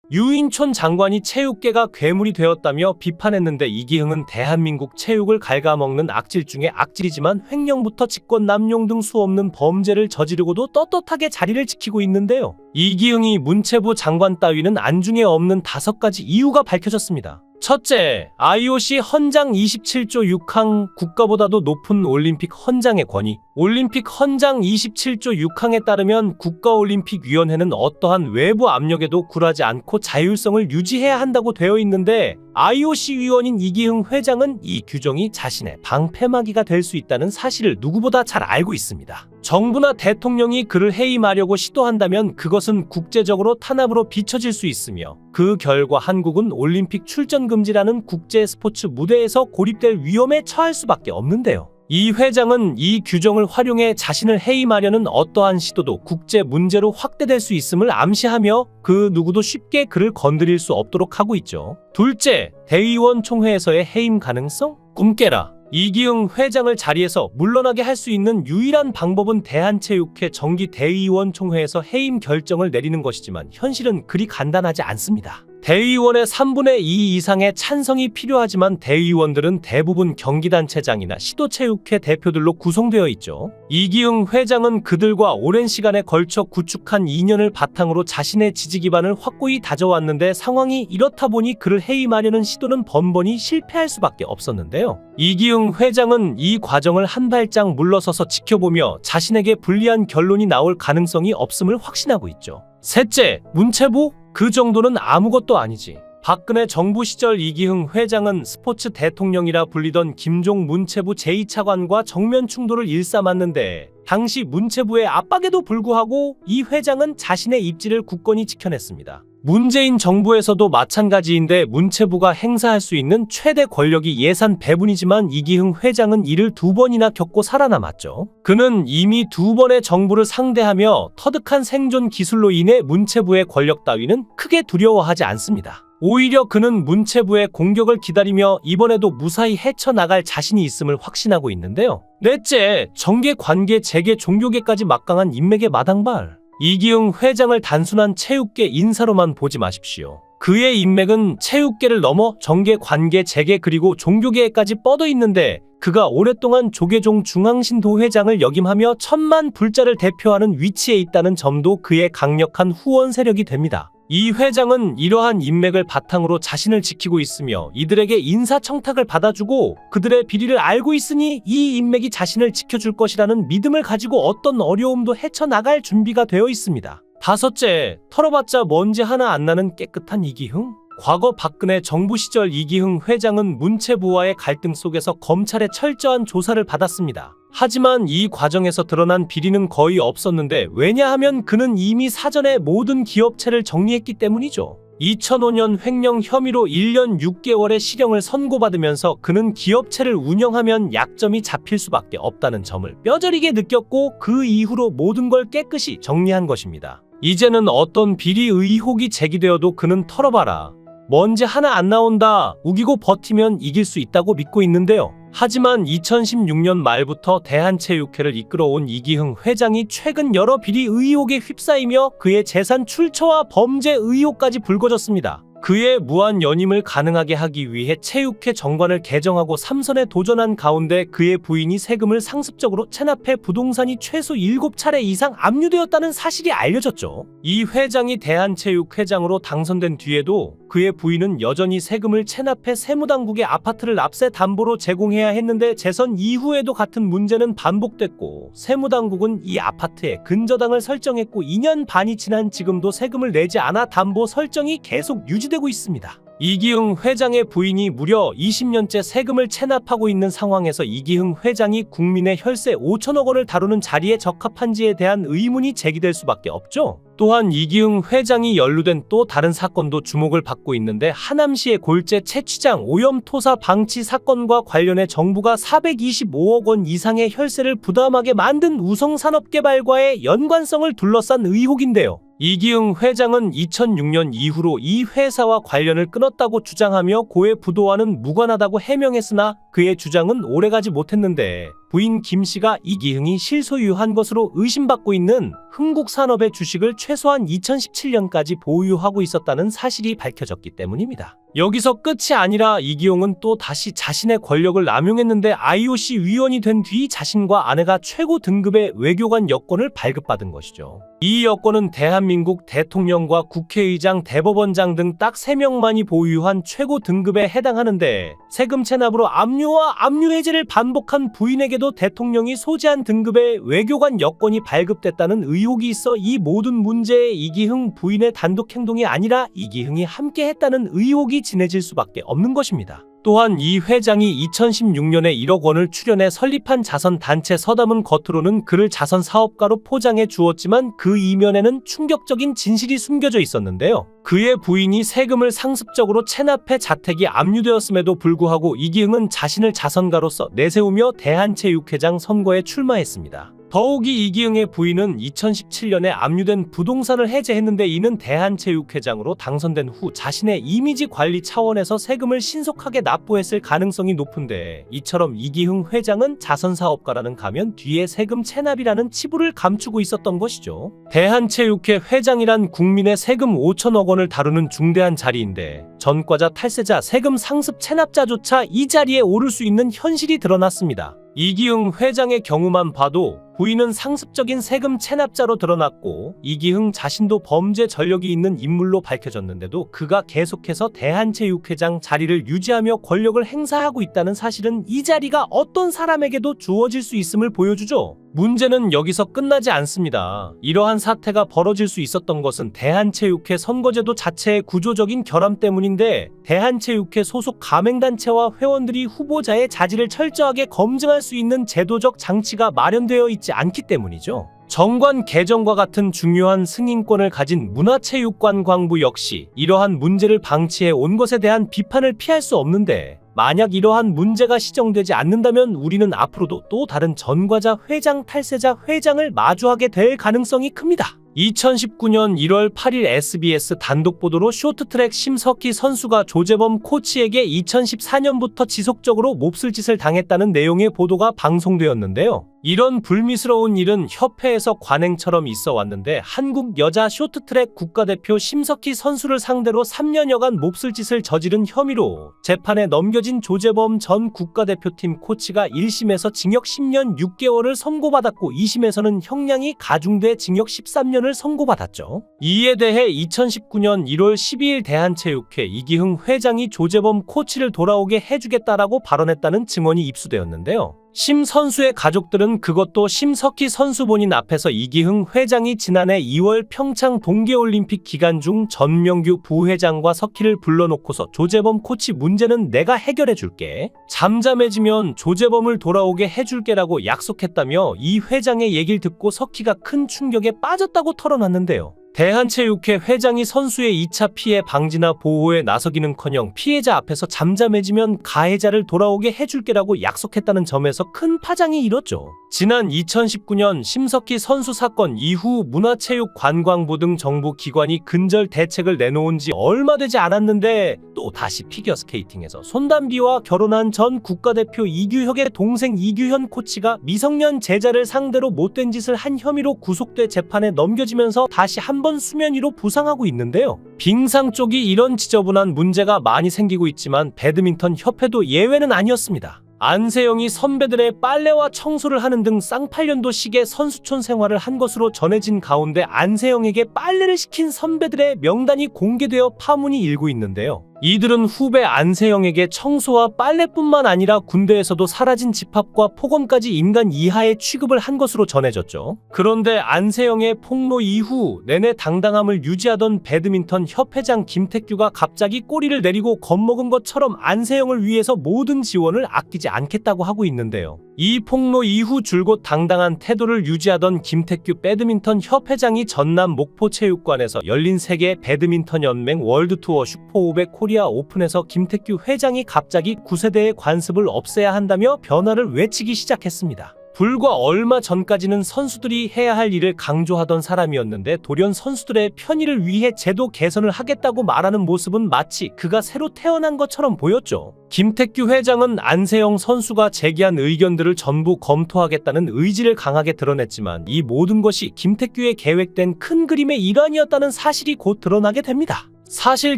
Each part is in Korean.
유인촌 장관이 체육계가 괴물이 되었다며 비판했는데 이기흥은 대한민국 체육을 갉아먹는 악질 중에 악질이지만 횡령부터 직권 남용 등 수없는 범죄를 저지르고도 떳떳하게 자리를 지키고 있는데요. 이기흥이 문체부 장관 따위는 안중에 없는 5가지 이유가 밝혀졌습니다. 첫째, IOC 헌장 27조 6항 국가보다도 높은 올림픽 헌장의 권위. 올림픽 헌장 27조 6항에 따르면 국가올림픽위원회는 어떠한 외부 압력에도 굴하지 않고 자율성을 유지해야 한다고 되어 있는데 IOC 위원인 이기흥 회장은 이 규정이 자신의 방패막이가 될 수 있다는 사실을 누구보다 잘 알고 있습니다. 정부나 대통령이 그를 해임하려고 시도한다면 그것은 국제적으로 탄압으로 비춰질 수 있으며 그 결과 한국은 올림픽 출전 금지라는 국제 스포츠 무대에서 고립될 위험에 처할 수밖에 없는데요. 이 회장은 이 규정을 활용해 자신을 해임하려는 어떠한 시도도 국제 문제로 확대될 수 있음을 암시하며 그 누구도 쉽게 그를 건드릴 수 없도록 하고 있죠. 둘째, 대의원 총회에서의 해임 가능성? 꿈 깨라. 이기흥 회장을 자리에서 물러나게 할 수 있는 유일한 방법은 대한체육회 정기 대의원 총회에서 해임 결정을 내리는 것이지만 현실은 그리 간단하지 않습니다. 대의원의 3분의 2 이상의 찬성이 필요하지만 대의원들은 대부분 경기단체장이나 시도체육회 대표들로 구성되어 있죠. 이기흥 회장은 그들과 오랜 시간에 걸쳐 구축한 인연을 바탕으로 자신의 지지 기반을 확고히 다져왔는데 상황이 이렇다 보니 그를 해임하려는 시도는 번번이 실패할 수밖에 없었는데요. 이기흥 회장은 이 과정을 한 발짝 물러서서 지켜보며 자신에게 불리한 결론이 나올 가능성이 없음을 확신하고 있죠. 셋째, 문체부? 그 정도는 아무것도 아니지. 박근혜 정부 시절 이기흥 회장은 스포츠 대통령이라 불리던 김종 문체부 제2차관과 정면 충돌을 일삼았는데 당시 문체부의 압박에도 불구하고 이 회장은 자신의 입지를 굳건히 지켜냈습니다. 문재인 정부에서도 마찬가지인데 문체부가 행사할 수 있는 최대 권력이 예산 배분이지만 이기흥 회장은 이를 2번이나 겪고 살아남았죠. 그는 이미 2번의 정부를 상대하며 터득한 생존 기술로 인해 문체부의 권력 따위는 크게 두려워하지 않습니다. 오히려 그는 문체부의 공격을 기다리며 이번에도 무사히 헤쳐나갈 자신이 있음을 확신하고 있는데요. 넷째, 정계, 관계, 재계, 종교계까지 막강한 인맥의 마당발. 이기흥 회장을 단순한 체육계 인사로만 보지 마십시오. 그의 인맥은 체육계를 넘어 정계, 관계, 재계 그리고 종교계까지 뻗어 있는데 그가 오랫동안 조계종 중앙신도회장을 역임하며 천만 불자를 대표하는 위치에 있다는 점도 그의 강력한 후원 세력이 됩니다. 이 회장은 이러한 인맥을 바탕으로 자신을 지키고 있으며 이들에게 인사청탁을 받아주고 그들의 비리를 알고 있으니 이 인맥이 자신을 지켜줄 것이라는 믿음을 가지고 어떤 어려움도 헤쳐나갈 준비가 되어 있습니다. 다섯째, 털어봤자 먼지 하나 안 나는 깨끗한 이기흥? 과거 박근혜 정부 시절 이기흥 회장은 문체부와의 갈등 속에서 검찰의 철저한 조사를 받았습니다. 하지만 이 과정에서 드러난 비리는 거의 없었는데 왜냐하면 그는 이미 사전에 모든 기업체를 정리했기 때문이죠. 2005년 횡령 혐의로 1년 6개월의 실형을 선고받으면서 그는 기업체를 운영하면 약점이 잡힐 수밖에 없다는 점을 뼈저리게 느꼈고 그 이후로 모든 걸 깨끗이 정리한 것입니다. 이제는 어떤 비리 의혹이 제기되어도 그는 털어봐라. 먼지 하나 안 나온다. 우기고 버티면 이길 수 있다고 믿고 있는데요. 하지만 2016년 말부터 대한체육회를 이끌어온 이기흥 회장이 최근 여러 비리 의혹에 휩싸이며 그의 재산 출처와 범죄 의혹까지 불거졌습니다. 그의 무한 연임을 가능하게 하기 위해 체육회 정관을 개정하고 3선에 도전한 가운데 그의 부인이 세금을 상습적으로 체납해 부동산이 최소 7차례 이상 압류되었다는 사실이 알려졌죠. 이 회장이 대한체육회장으로 당선된 뒤에도 그의 부인은 여전히 세금을 체납해 세무당국에 아파트를 납세 담보로 제공해야 했는데 재선 이후에도 같은 문제는 반복됐고 세무당국은 이 아파트에 근저당을 설정했고 2년 반이 지난 지금도 세금을 내지 않아 담보 설정이 계속 유지되고 있습니다. 이기흥 회장의 부인이 무려 20년째 세금을 체납하고 있는 상황에서 이기흥 회장이 국민의 혈세 5천억 원을 다루는 자리에 적합한지에 대한 의문이 제기될 수밖에 없죠. 또한 이기흥 회장이 연루된 또 다른 사건도 주목을 받고 있는데 하남시의 골재 채취장 오염 토사 방치 사건과 관련해 정부가 425억 원 이상의 혈세를 부담하게 만든 우성산업개발과의 연관성을 둘러싼 의혹인데요. 이기흥 회장은 2006년 이후로 이 회사와 관련을 끊었다고 주장하며 고해 부도와는 무관하다고 해명했으나 그의 주장은 오래가지 못했는데 부인 김 씨가 이기흥이 실소유한 것으로 의심받고 있는 흥국산업의 주식을 최소한 2017년까지 보유하고 있었다는 사실이 밝혀졌기 때문입니다. 여기서 끝이 아니라 이기흥은 또 다시 자신의 권력을 남용했는데 IOC 위원이 된 뒤 자신과 아내가 최고 등급의 외교관 여권을 발급받은 것이죠. 이 여권은 대한민국 대통령과 국회의장, 대법원장 등 딱 3명만이 보유한 최고 등급에 해당하는데 세금 체납으로 압류와 압류 해제를 반복한 부인에게도 대통령이 소지한 등급의 외교관 여권이 발급됐다는 의혹이 있어 이 모든 문제에 이기흥 부인의 단독 행동이 아니라 이기흥이 함께했다는 의혹이 진해질 수밖에 없는 것입니다. 또한 이 회장이 2016년에 1억 원을 출연해 설립한 자선단체 서담은 겉으로는 그를 자선사업가로 포장해 주었지만 그 이면에는 충격적인 진실이 숨겨져 있었는데요. 그의 부인이 세금을 상습적으로 체납해 자택이 압류되었음에도 불구하고 이기흥은 자신을 자선가로서 내세우며 대한체육회장 선거에 출마했습니다. 더욱이 이기흥의 부인은 2017년에 압류된 부동산을 해제했는데 이는 대한체육회장으로 당선된 후 자신의 이미지 관리 차원에서 세금을 신속하게 납부했을 가능성이 높은데 이처럼 이기흥 회장은 자선사업가라는 가면 뒤에 세금 체납이라는 치부를 감추고 있었던 것이죠. 대한체육회 회장이란 국민의 세금 5천억 원을 다루는 중대한 자리인데 전과자, 탈세자, 세금 상습 체납자조차 이 자리에 오를 수 있는 현실이 드러났습니다. 이기흥 회장의 경우만 봐도 부인은 상습적인 세금 체납자로 드러났고 이기흥 자신도 범죄 전력이 있는 인물로 밝혀졌는데도 그가 계속해서 대한체육회장 자리를 유지하며 권력을 행사하고 있다는 사실은 이 자리가 어떤 사람에게도 주어질 수 있음을 보여주죠. 문제는 여기서 끝나지 않습니다. 이러한 사태가 벌어질 수 있었던 것은 대한체육회 선거제도 자체의 구조적인 결함 때문인데 대한체육회 소속 가맹단체와 회원들이 후보자의 자질을 철저하게 검증할 수 있는 제도적 장치가 마련되어 있지 않기 때문이죠. 정관 개정과 같은 중요한 승인권을 가진 문화체육관광부 역시 이러한 문제를 방치해 온 것에 대한 비판을 피할 수 없는데 만약 이러한 문제가 시정되지 않는다면 우리는 앞으로도 또 다른 전과자 회장, 탈세자 회장을 마주하게 될 가능성이 큽니다. 2019년 1월 8일 SBS 단독 보도로 쇼트트랙 심석희 선수가 조재범 코치에게 2014년부터 지속적으로 몹쓸 짓을 당했다는 내용의 보도가 방송되었는데요. 이런 불미스러운 일은 협회에서 관행처럼 있어 왔는데 한국 여자 쇼트트랙 국가대표 심석희 선수를 상대로 3년여간 몹쓸 짓을 저지른 혐의로 재판에 넘겨진 조재범 전 국가대표팀 코치가 1심에서 징역 10년 6개월을 선고받았고 2심에서는 형량이 가중돼 징역 13년을 선고받았죠. 이에 대해 2019년 1월 12일 대한체육회 이기흥 회장이 조재범 코치를 돌아오게 해주겠다라고 발언했다는 증언이 입수되었는데요. 심 선수의 가족들은 그것도 심석희 선수 본인 앞에서 이기흥 회장이 지난해 2월 평창 동계올림픽 기간 중 전명규 부회장과 석희를 불러놓고서 조재범 코치 문제는 내가 해결해 줄게. 잠잠해지면 조재범을 돌아오게 해줄게라고 약속했다며 이 회장의 얘기를 듣고 석희가 큰 충격에 빠졌다고 털어놨는데요. 대한체육회 회장이 선수의 2차 피해 방지나 보호에 나서기는커녕 피해자 앞에서 잠잠해지면 가해자를 돌아오게 해줄게라고 약속했다는 점에서 큰 파장이 일었죠. 지난 2019년 심석희 선수 사건 이후 문화체육관광부 등 정부 기관이 근절 대책을 내놓은 지 얼마 되지 않았는데 또 다시 피겨스케이팅에서 손담비와 결혼한 전 국가대표 이규혁의 동생 이규현 코치가 미성년 제자를 상대로 못된 짓을 한 혐의로 구속돼 재판에 넘겨지면서 다시 한번 수면 위로 부상하고 있는데요. 빙상 쪽이 이런 지저분한 문제가 많이 생기고 있지만 배드민턴 협회도 예외는 아니었습니다. 안세영이 선배들의 빨래와 청소를 하는 등 쌍팔년도식의 선수촌 생활을 한 것으로 전해진 가운데 안세영에게 빨래를 시킨 선배들의 명단이 공개되어 파문이 일고 있는데요. 이들은 후배 안세영에게 청소와 빨래뿐만 아니라 군대에서도 사라진 집합과 폭언까지 인간 이하의 취급을 한 것으로 전해졌죠. 그런데 안세영의 폭로 이후 내내 당당함을 유지하던 배드민턴 협회장 김택규가 갑자기 꼬리를 내리고 겁먹은 것처럼 안세영을 위해서 모든 지원을 아끼지 않겠다고 하고 있는데요. 이 폭로 이후 줄곧 당당한 태도를 유지하던 김택규 배드민턴 협회장이 전남 목포체육관에서 열린 세계 배드민턴 연맹 월드투어 슈퍼500 코리아 오픈에서 김택규 회장이 갑자기 9세대의 관습을 없애야 한다며 변화를 외치기 시작했습니다. 불과 얼마 전까지는 선수들이 해야 할 일을 강조하던 사람이었는데 돌연 선수들의 편의를 위해 제도 개선을 하겠다고 말하는 모습은 마치 그가 새로 태어난 것처럼 보였죠. 김태규 회장은 안세영 선수가 제기한 의견들을 전부 검토하겠다는 의지를 강하게 드러냈지만 이 모든 것이 김태규의 계획된 큰 그림의 일환이었다는 사실이 곧 드러나게 됩니다. 사실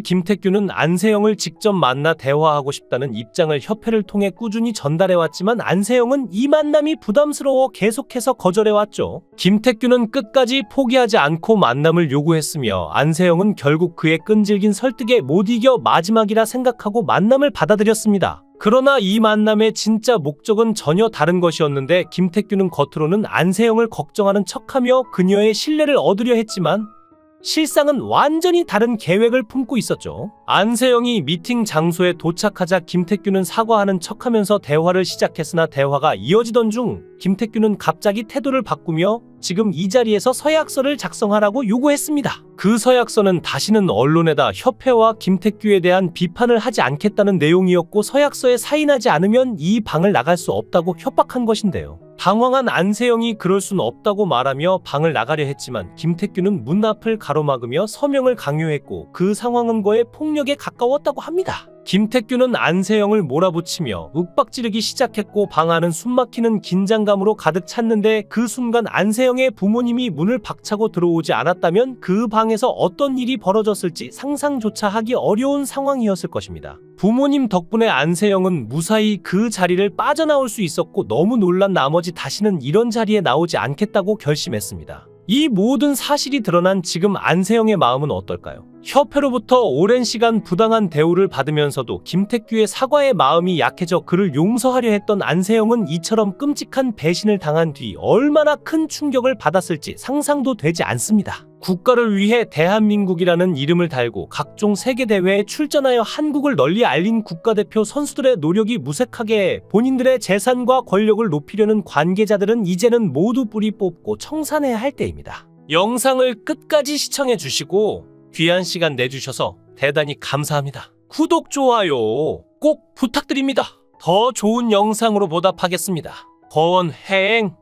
김태규는 안세영을 직접 만나 대화하고 싶다는 입장을 협회를 통해 꾸준히 전달해왔지만 안세영은 이 만남이 부담스러워 계속해서 거절해왔죠. 김태규는 끝까지 포기하지 않고 만남을 요구했으며 안세영은 결국 그의 끈질긴 설득에 못 이겨 마지막이라 생각하고 만남을 받아들였습니다. 그러나 이 만남의 진짜 목적은 전혀 다른 것이었는데 김태규는 겉으로는 안세영을 걱정하는 척하며 그녀의 신뢰를 얻으려 했지만 실상은 완전히 다른 계획을 품고 있었죠. 안세영이 미팅 장소에 도착하자 김태규는 사과하는 척하면서 대화를 시작했으나 대화가 이어지던 중 김태규는 갑자기 태도를 바꾸며 지금 이 자리에서 서약서를 작성하라고 요구했습니다. 그 서약서는 다시는 언론에다 협회와 김태규에 대한 비판을 하지 않겠다는 내용이었고 서약서에 사인하지 않으면 이 방을 나갈 수 없다고 협박한 것인데요. 당황한 안세영이 그럴 순 없다고 말하며 방을 나가려 했지만 김태규는 문 앞을 가로막으며 서명을 강요했고 그 상황은 거의 폭력에 가까웠다고 합니다. 김태규는 안세영을 몰아붙이며 윽박지르기 시작했고 방 안은 숨막히는 긴장감으로 가득 찼는데 그 순간 안세영의 부모님이 문을 박차고 들어오지 않았다면 그 방에서 어떤 일이 벌어졌을지 상상조차 하기 어려운 상황이었을 것입니다. 부모님 덕분에 안세영은 무사히 그 자리를 빠져나올 수 있었고 너무 놀란 나머지 다시는 이런 자리에 나오지 않겠다고 결심했습니다. 이 모든 사실이 드러난 지금 안세영의 마음은 어떨까요? 협회로부터 오랜 시간 부당한 대우를 받으면서도 김태규의 사과에 마음이 약해져 그를 용서하려 했던 안세영은 이처럼 끔찍한 배신을 당한 뒤 얼마나 큰 충격을 받았을지 상상도 되지 않습니다. 국가를 위해 대한민국이라는 이름을 달고 각종 세계대회에 출전하여 한국을 널리 알린 국가대표 선수들의 노력이 무색하게 본인들의 재산과 권력을 높이려는 관계자들은 이제는 모두 뿌리 뽑고 청산해야 할 때입니다. 영상을 끝까지 시청해주시고 귀한 시간 내주셔서 대단히 감사합니다. 구독, 좋아요 꼭 부탁드립니다. 더 좋은 영상으로 보답하겠습니다. 권행